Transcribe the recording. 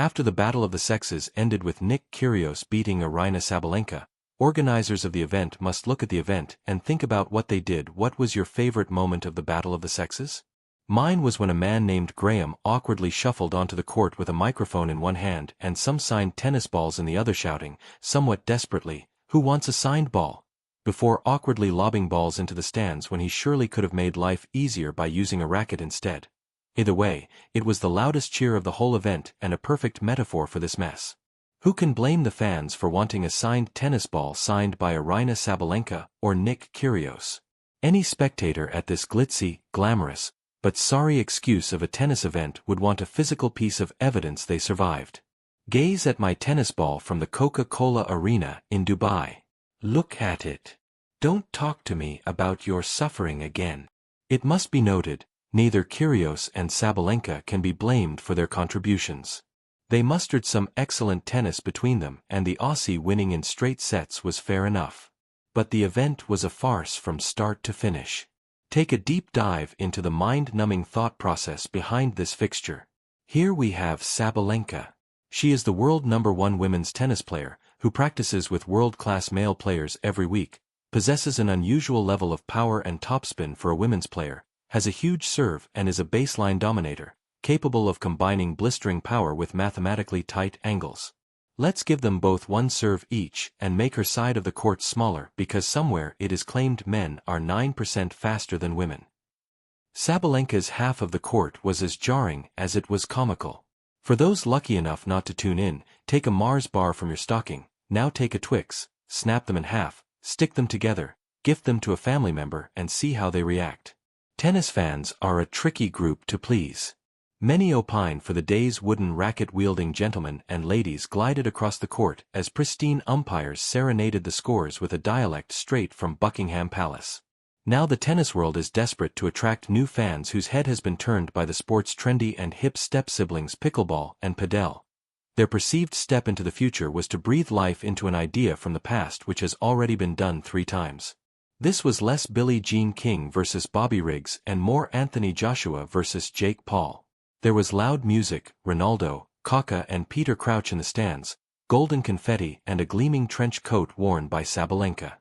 After the Battle of the Sexes ended with Nick Kyrgios beating Aryna Sabalenka, organizers of the event must look at the event and think about what they did. What was your favorite moment of the Battle of the Sexes? Mine was when a man named Graham awkwardly shuffled onto the court with a microphone in one hand and some signed tennis balls in the other, shouting, somewhat desperately, "Who wants a signed ball?" before awkwardly lobbing balls into the stands when he surely could have made life easier by using a racket instead. Either way, it was the loudest cheer of the whole event and a perfect metaphor for this mess. Who can blame the fans for wanting a signed tennis ball signed by Aryna Sabalenka or Nick Kyrgios? Any spectator at this glitzy, glamorous, but sorry excuse of a tennis event would want a physical piece of evidence they survived. Gaze at my tennis ball from the Coca-Cola Arena in Dubai. Look at it. Don't talk to me about your suffering again. It must be noted, neither Kyrgios and Sabalenka can be blamed for their contributions. They mustered some excellent tennis between them, and the Aussie winning in straight sets was fair enough. But the event was a farce from start to finish. Take a deep dive into the mind-numbing thought process behind this fixture. Here we have Sabalenka. She is the world #1 women's tennis player, who practices with world-class male players every week, possesses an unusual level of power and topspin for a women's player, has a huge serve and is a baseline dominator, capable of combining blistering power with mathematically tight angles. Let's give them both one serve each and make her side of the court smaller because somewhere it is claimed men are 9% faster than women. Sabalenka's half of the court was as jarring as it was comical. For those lucky enough not to tune in, take a Mars bar from your stocking, now take a Twix, snap them in half, stick them together, gift them to a family member and see how they react. Tennis fans are a tricky group to please. Many opine for the days wooden racket-wielding gentlemen and ladies glided across the court as pristine umpires serenaded the scores with a dialect straight from Buckingham Palace. Now the tennis world is desperate to attract new fans whose head has been turned by the sport's trendy and hip step-siblings pickleball and padel. Their perceived step into the future was to breathe life into an idea from the past which has already been done 3 times. This was less Billie Jean King versus Bobby Riggs and more Anthony Joshua versus Jake Paul. There was loud music, Ronaldo, Kaká and Peter Crouch in the stands, golden confetti and a gleaming trench coat worn by Sabalenka.